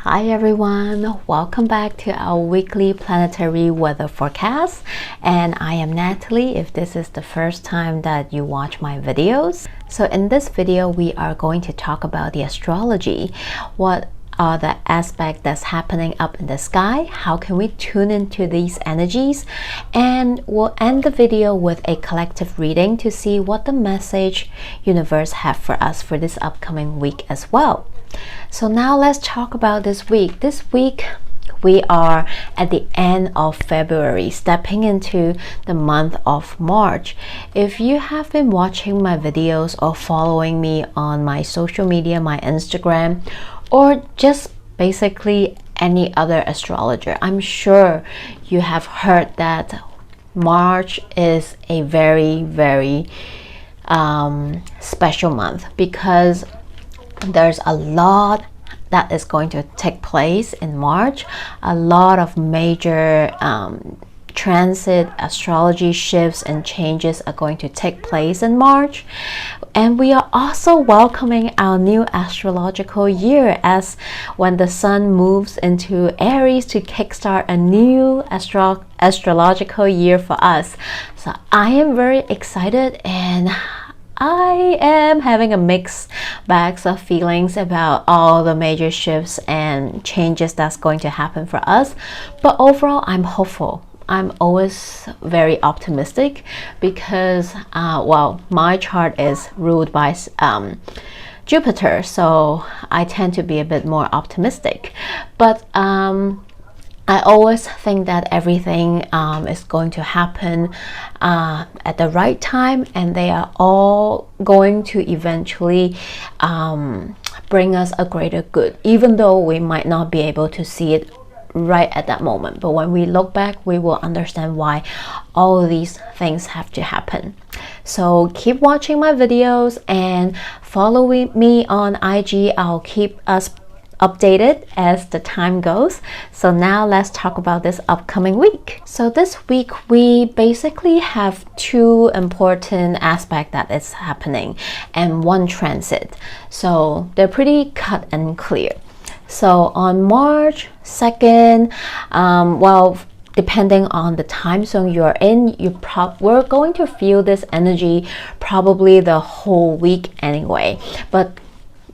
Hi everyone, welcome back to our weekly planetary weather forecast, and I am Natalie if this is the first time that you watch my videos. So in this video we are going to talk about the astrology. What are the aspects that's happening up in the sky? How can we tune into these energies? And we'll end the video with a collective reading to see what the message universe have for us for this upcoming week as well. So now let's talk about this week. This week we are at the end of February, stepping into the month of March. If you have been watching my videos or following me on my social media, my Instagram, or just basically any other astrologer, I'm sure you have heard that March is a very special month because there's a lot that is going to take place in March. A lot of major transit, astrology shifts and changes are going to take place in March. And we are also welcoming our new astrological year as when the sun moves into Aries to kickstart a new astrological year for us. So I am very excited, and I am having a mixed bags of feelings about all the major shifts and changes that's going to happen for us. But overall, I'm hopeful. I'm always very optimistic because, well, my chart is ruled by Jupiter, so I tend to be a bit more optimistic. But I always think that everything is going to happen at the right time, and they are all going to eventually bring us a greater good, even though we might not be able to see it right at that moment. But when we look back, we will understand why all of these things have to happen. So keep watching my videos and follow me on IG. I'll keep us updated as the time goes. So now let's talk about this upcoming week. So this week we basically have two important aspects that is happening and one transit. So they're pretty cut and clear. So on March 2nd, well, depending on the time zone you're in, we're going to feel this energy probably the whole week anyway, but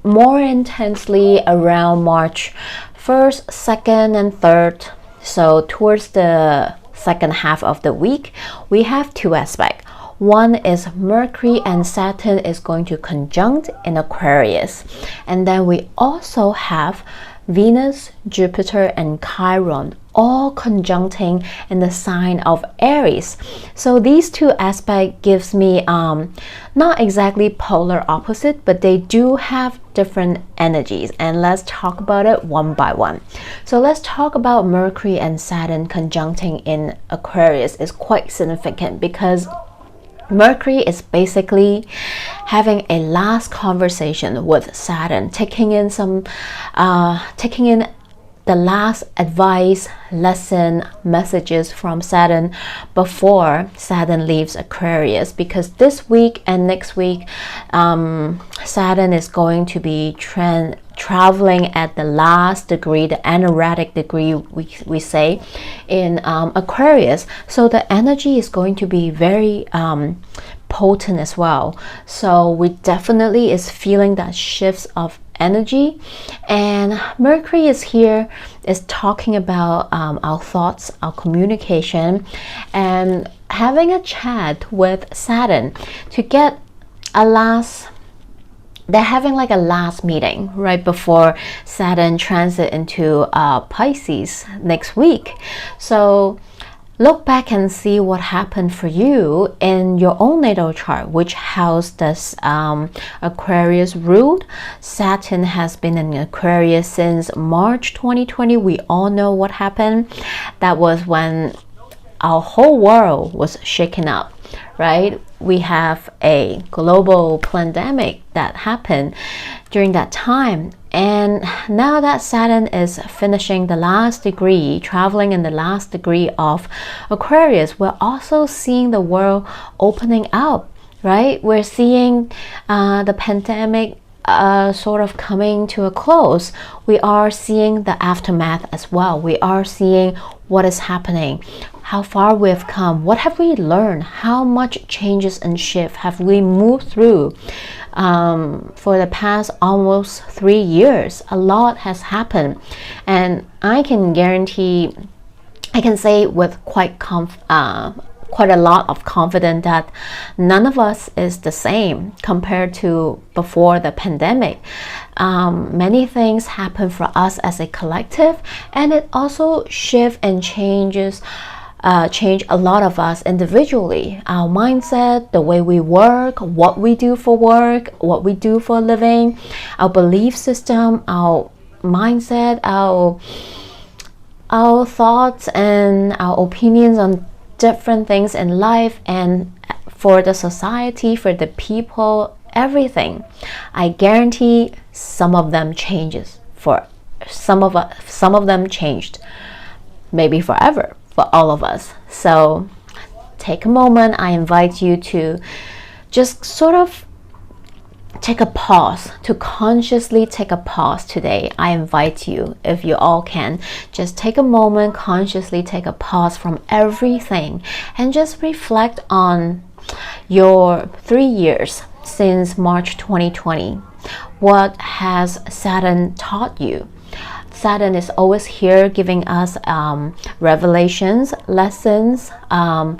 more intensely around March 1st, 2nd, and 3rd. So towards the second half of the week, we have two aspects. One is Mercury and Saturn is going to conjunct in Aquarius. And then we also have Venus, Jupiter, and Chiron all conjuncting in the sign of Aries. So these two aspects gives me not exactly polar opposite, but they do have different energies, and let's talk about it one by one. So let's talk about Mercury and Saturn conjuncting in Aquarius. Is quite significant because Mercury is basically having a last conversation with Saturn, taking in the last advice, lesson, messages from Saturn before Saturn leaves Aquarius. Because this week and next week, Saturn is going to be traveling at the last degree, the anaretic degree we say in Aquarius. So the energy is going to be very potent as well. So we definitely is feeling that shifts of energy. And Mercury is here, is talking about our thoughts, our communication, and having a chat with Saturn to get a last. They're having like a last meeting right before Saturn transit into Pisces next week. So look back and see what happened for you in your own natal chart. Which house does Aquarius ruled? Saturn has been in Aquarius since March 2020. We all know what happened. That was when our whole world was shaken up, right? We have a global pandemic that happened during that time. And now that Saturn is finishing the last degree, traveling in the last degree of Aquarius, we're also seeing the world opening up, right? We're seeing the pandemic sort of coming to a close, we are seeing the aftermath as well. We are seeing what is happening, how far we've come, what have we learned, how much changes and shift have we moved through. For the past almost 3 years, a lot has happened, and I can guarantee, I can say with quite a lot of confidence that none of us is the same compared to before the pandemic. Many things happen for us as a collective, and it also shifts and change a lot of us individually. Our mindset, the way we work, what we do for work, what we do for a living, our belief system, our mindset, our thoughts and our opinions on different things in life, and for the society, for the people, everything. I guarantee some of them changes. For some of them changed, maybe forever, for all of us. So take a moment. I invite you to just sort of take a pause, to consciously take a pause today. I invite you, if you all can, just take a moment, consciously take a pause from everything, and just reflect on your 3 years since March 2020. What has Saturn taught you? Saturn is always here giving us revelations, lessons, not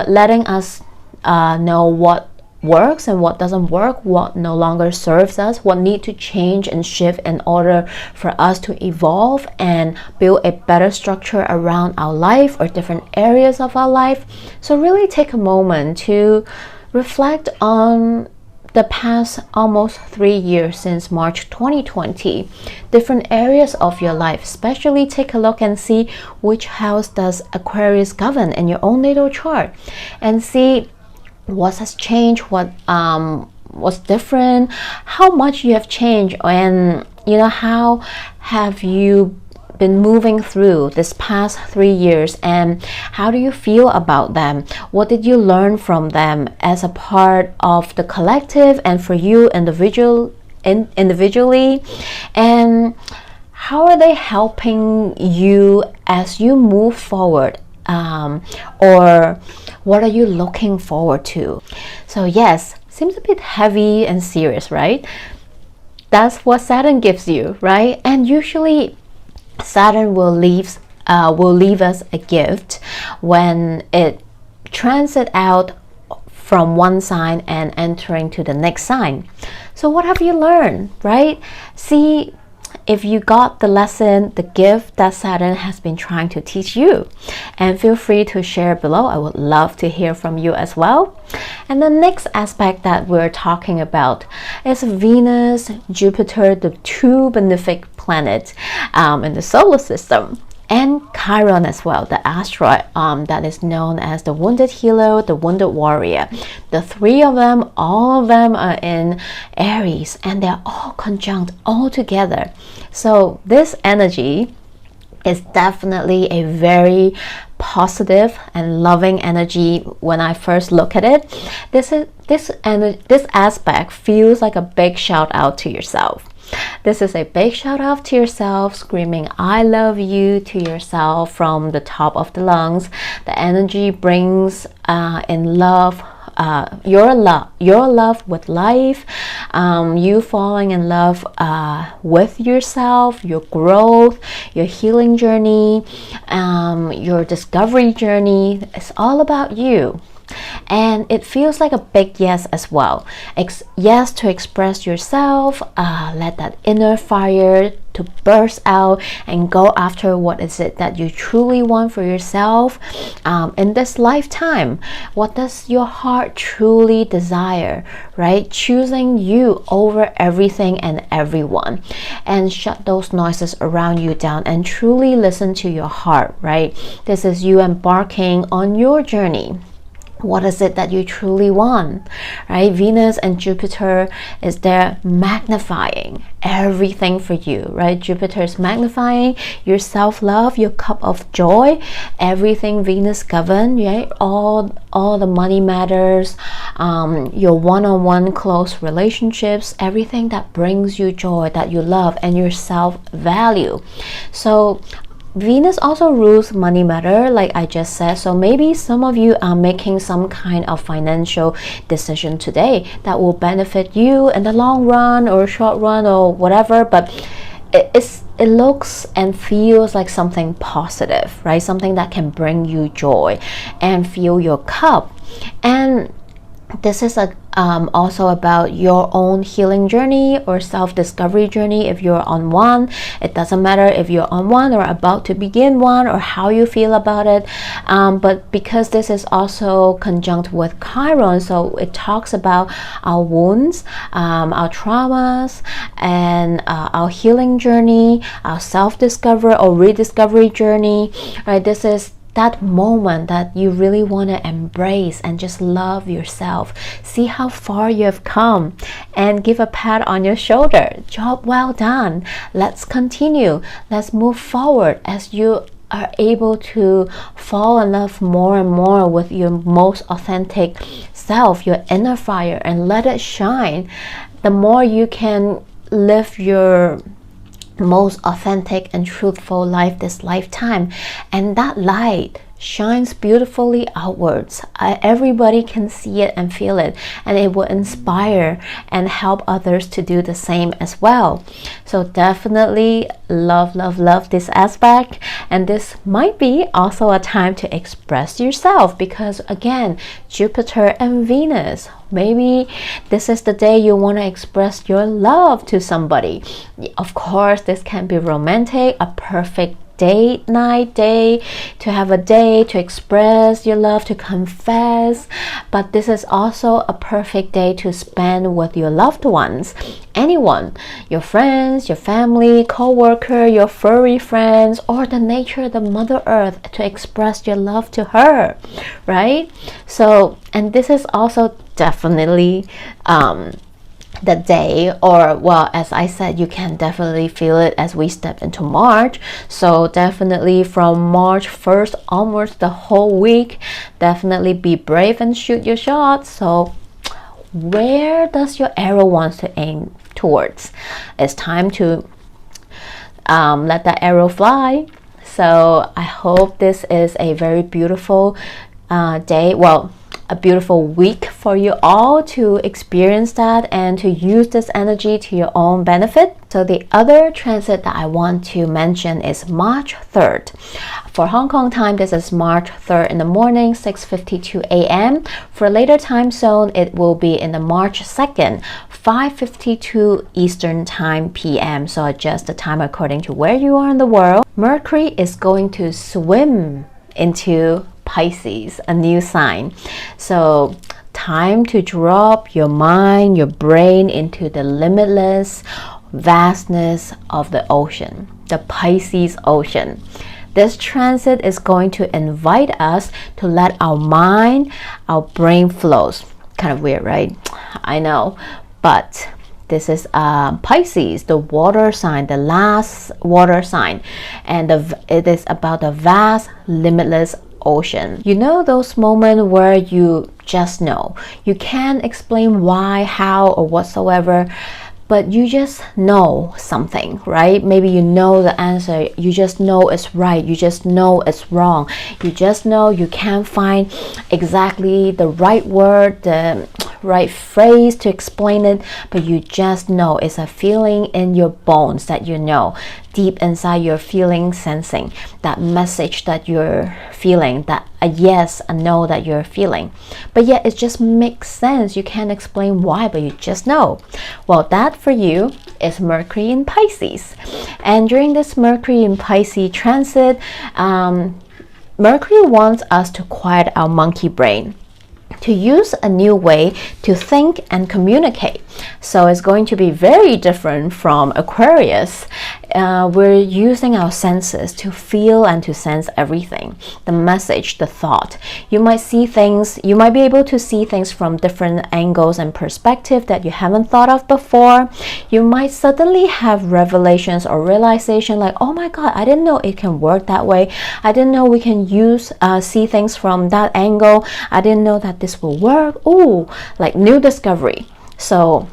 letting us know what works and what doesn't work, what no longer serves us, what need to change and shift in order for us to evolve and build a better structure around our life or different areas of our life. So really take a moment to reflect on the past almost 3 years since March 2020, different areas of your life. Especially take a look and see which house does Aquarius govern in your own natal chart, and see what has changed, what's different, how much you have changed, and how have you been moving through this past 3 years, and how do you feel about them? What did you learn from them as a part of the collective and for you individually, and how are they helping you as you move forward? Or what are you looking forward to? So yes, seems a bit heavy and serious, right? That's what Saturn gives you, right? And usually Saturn will leave us a gift when it transits out from one sign and entering to the next sign. So what have you learned, right? See if you got the lesson, the gift that Saturn has been trying to teach you. And feel free to share below. I would love to hear from you as well. And the next aspect that we're talking about is Venus, Jupiter, the two benefic planets in the solar system. And Chiron as well, the asteroid that is known as the wounded healer, the wounded warrior. The three of them, all of them are in Aries, and they're all conjunct all together. So this energy is definitely a very positive and loving energy. When I first look at it, this aspect feels like a big shout out to yourself. This is a big shout out to yourself, screaming I love you to yourself from the top of the lungs. The energy brings in love, your love with life, you falling in love with yourself, your growth, your healing journey, your discovery journey. It's all about you. And it feels like a big yes as well. Yes to express yourself, let that inner fire to burst out and go after what is it that you truly want for yourself in this lifetime. What does your heart truly desire, right? Choosing you over everything and everyone, and shut those noises around you down and truly listen to your heart, right? This is you embarking on your journey. What is it that you truly want, right? Venus and Jupiter is there magnifying everything for you, right? Jupiter is magnifying your self-love, your cup of joy, everything Venus govern, right? All the money matters, your one-on-one close relationships, everything that brings you joy, that you love, and your self-value. So Venus also rules money matter, like I just said. So maybe some of you are making some kind of financial decision today that will benefit you in the long run or short run or whatever, but it looks and feels like something positive, right? Something that can bring you joy and fill your cup. And this is also about your own healing journey or self-discovery journey. If you're on one, it doesn't matter if you're on one or about to begin one or how you feel about it, but because this is also conjunct with Chiron, so it talks about our wounds, our traumas, and our healing journey, our self-discovery or rediscovery journey, right? This is that moment that you really want to embrace and just love yourself. See how far you have come and give a pat on your shoulder. Job well done. Let's continue. Let's move forward as you are able to fall in love more and more with your most authentic self, your inner fire, and let it shine. The more you can live your most authentic and truthful life this lifetime, and that light shines beautifully outwards. Everybody can see it and feel it, and it will inspire and help others to do the same as well. So definitely love this aspect, and this might be also a time to express yourself, because again, Jupiter and Venus, maybe this is the day you want to express your love to somebody. Of course, this can be romantic, a perfect date night day, to have a day to express your love, to confess, but this is also a perfect day to spend with your loved ones, anyone, your friends, your family, co-worker, your furry friends, or the nature, the Mother Earth, to express your love to her, right? So, and this is also definitely the day, or well, as I said, you can definitely feel it as we step into March. So definitely from March 1st onwards, the whole week, definitely be brave and shoot your shot. So where does your arrow want to aim towards? It's time to let that arrow fly. So I hope this is a very beautiful day, well, a beautiful week for you all to experience that and to use this energy to your own benefit. So the other transit that I want to mention is March 3rd. For Hong Kong time, this is March 3rd in the morning, 6:52 a.m. For later time zone, it will be in the March 2nd, 5:52 Eastern time p.m. So adjust the time according to where you are in the world. Mercury is going to swim into Pisces, a new sign. So time to drop your mind, your brain into the limitless vastness of the ocean, the Pisces ocean. This transit is going to invite us to let our mind, our brain flows. Kind of weird, right? I know, but this is Pisces, the water sign, the last water sign, and it is about the vast, limitless ocean. You know those moments where you just know. You can't explain why, how, or whatsoever, but you just know something, right? Maybe you know the answer, you just know it's right, you just know it's wrong, you just know you can't find exactly the right word, the right phrase to explain it, but you just know. It's a feeling in your bones that you know, deep inside you're feeling, sensing that message that you're feeling, that a yes, a no that you're feeling, but yet it just makes sense. You can't explain why, but you just know. Well, that for you is Mercury in Pisces. And during this Mercury in Pisces transit, Mercury wants us to quiet our monkey brain, to use a new way to think and communicate. So it's going to be very different from Aquarius. we're using our senses to feel and to sense everything, the message, the thought. You might see things, you might be able to see things from different angles and perspective that you haven't thought of before. You might suddenly have revelations or realization like, oh my god, I didn't know it can work that way. I didn't know we can see things from that angle. I didn't know that this will work. Ooh, like new discovery. So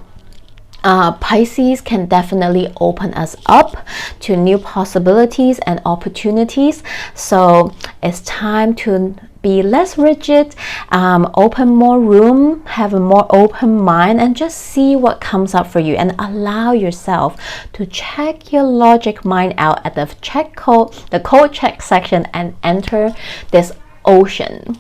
Pisces can definitely open us up to new possibilities and opportunities. So it's time to be less rigid, open more room, have a more open mind, and just see what comes up for you, and allow yourself to check your logic mind out at the code check section, and enter this ocean.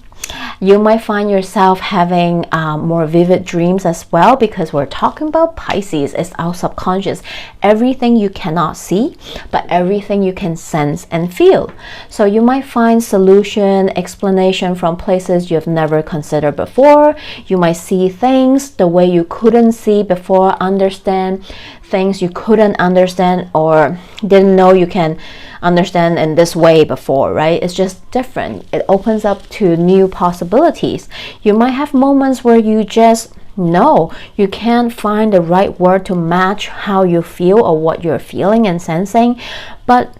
You might find yourself having more vivid dreams as well, because we're talking about Pisces. It's our subconscious, everything you cannot see, but everything you can sense and feel. So you might find solution, explanation from places you've never considered before. You might see things the way you couldn't see before, understand things you couldn't understand or didn't know you can understand in this way before, right? It's just different. It opens up to new possibilities. You might have moments where you just know you can't find the right word to match how you feel or what you're feeling and sensing, but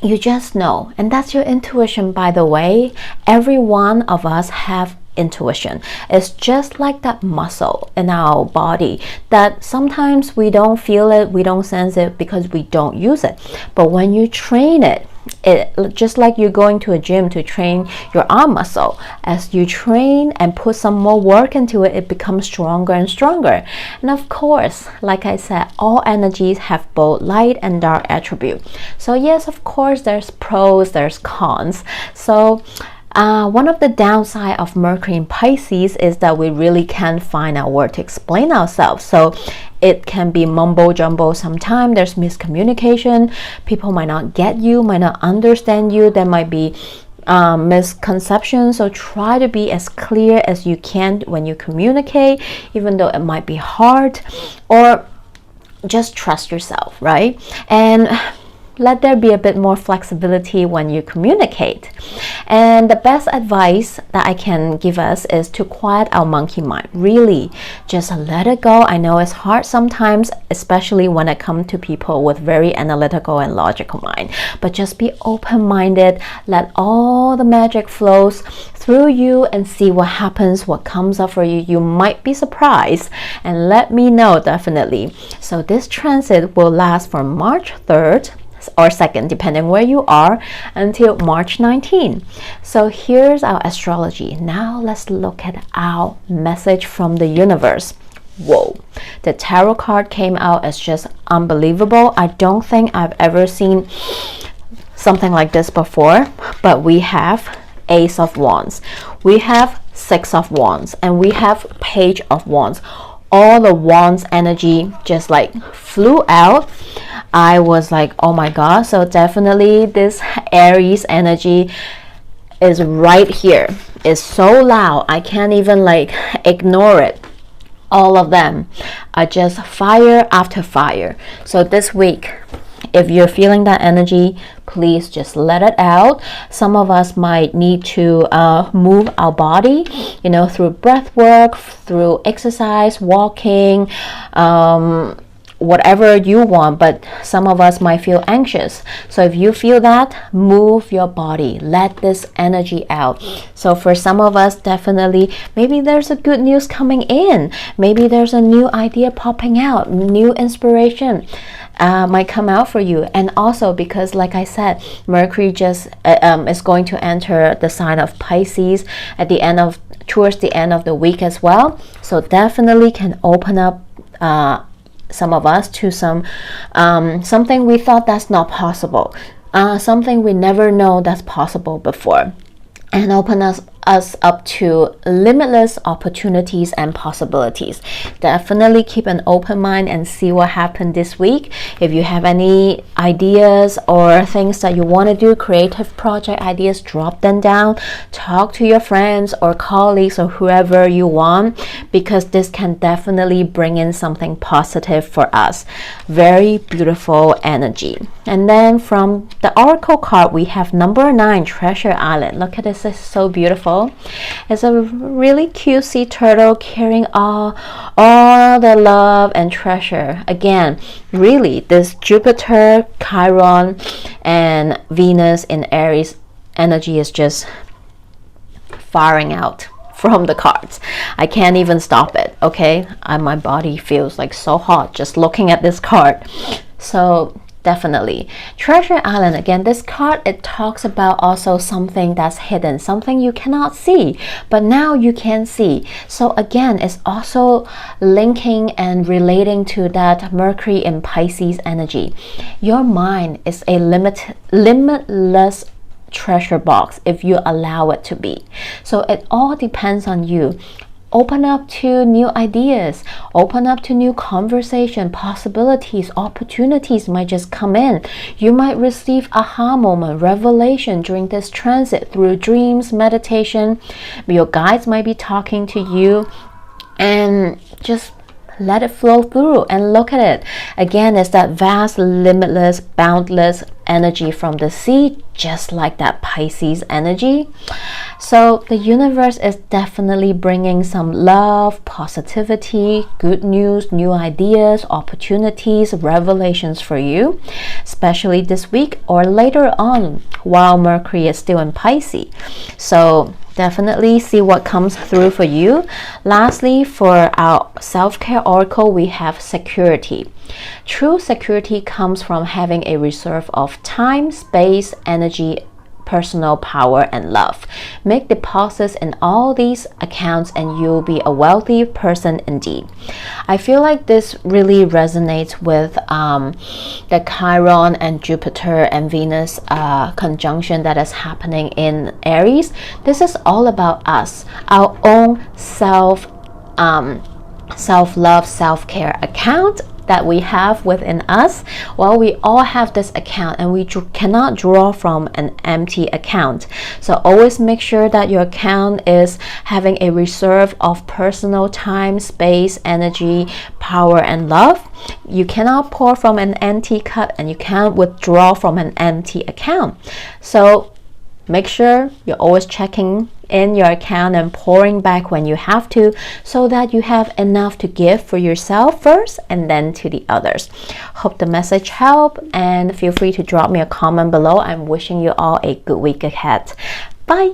you just know. And that's your intuition, by the way. Every one of us have intuition. It's just like that muscle in our body that sometimes we don't feel it, we don't sense it because we don't use it. But when you train it, just like you're going to a gym to train your arm muscle, as you train and put some more work into it, it becomes stronger and stronger. And of course, like I said, all energies have both light and dark attribute. So yes, of course, there's pros, there's cons. So one of the downside of Mercury in Pisces is that we really can't find a word to explain ourselves. So it can be mumbo jumbo sometimes. There's miscommunication. People might not get you, might not understand you. There might be misconceptions. So try to be as clear as you can when you communicate, even though it might be hard, or just trust yourself, right? And let there be a bit more flexibility when you communicate. And the best advice that I can give us is to quiet our monkey mind. Really, just let it go. I know it's hard sometimes, especially when it comes to people with very analytical and logical mind. But just be open-minded. Let all the magic flows through you and see what happens, what comes up for you. You might be surprised, and let me know definitely. So this transit will last from March 3rd or 2nd, depending where you are, until March 19. So here's our astrology. Now let's look at our message from the universe. Whoa, the tarot card came out as just unbelievable. I don't think I've ever seen something like this before, but we have Ace of Wands, we have Six of Wands, and we have Page of Wands. All the wands energy just like flew out. I was like, oh my god. So definitely this Aries energy is right here. It's so loud, I can't even like ignore it. All of them are just fire after fire. So this week, if you're feeling that energy, please just let it out. Some of us might need to move our body, you know, through breath work, through exercise, walking, whatever you want. But some of us might feel anxious. So if you feel that, move your body, let this energy out. So for some of us, definitely, maybe there's a good news coming in. Maybe there's a new idea popping out, new inspiration might come out for you. And also because, like I said, Mercury just is going to enter the sign of Pisces at the end of towards the end of the week as well. So definitely can open up some of us to some something we thought that's not possible, something we never know that's possible before, and open us us up to limitless opportunities and possibilities. Definitely keep an open mind and see what happened this week. If you have any ideas or things that you want to do, creative project ideas, drop them down. Talk to your friends or colleagues or whoever you want, because this can definitely bring in something positive for us. Very beautiful energy. And then from the oracle card, we have number 9, Treasure Island. Look at this, it's so beautiful. It's a really cute sea turtle carrying all the love and treasure. Again, really, this Jupiter, Chiron, and Venus in Aries energy is just firing out from the cards. I can't even stop it, okay? My body feels like so hot just looking at this card. So definitely Treasure Island, again, this card, it talks about also something that's hidden, something you cannot see, but now you can see. So again, it's also linking and relating to that Mercury in Pisces energy. Your mind is a limitless treasure box if you allow it to be. So it all depends on you. Open up to new ideas, open up to new conversation, possibilities, opportunities might just come in. You might receive aha moment, revelation during this transit through dreams, meditation. Your guides might be talking to you, and just let it flow through and look at it. Again, it's that vast, limitless, boundless energy from the sea, just like that Pisces energy. So the universe is definitely bringing some love, positivity, good news, new ideas, opportunities, revelations for you, especially this week or later on while Mercury is still in Pisces. So definitely see what comes through for you. Lastly, for our self-care oracle, we have security. True security comes from having a reserve of time, space, energy, personal power, and love. Make deposits in all these accounts and you'll be a wealthy person indeed. I feel like this really resonates with the Chiron and Jupiter and Venus conjunction that is happening in Aries. This is all about us, our own self-love, self-care account that we have within us. Well, we all have this account and we cannot draw from an empty account. So always make sure that your account is having a reserve of personal time, space, energy, power, and love. You cannot pour from an empty cup and you can't withdraw from an empty account. So make sure you're always checking in your account and pouring back when you have to, so that you have enough to give for yourself first and then to the others. Hope the message helped, and feel free to drop me a comment below. I'm wishing you all a good week ahead. Bye.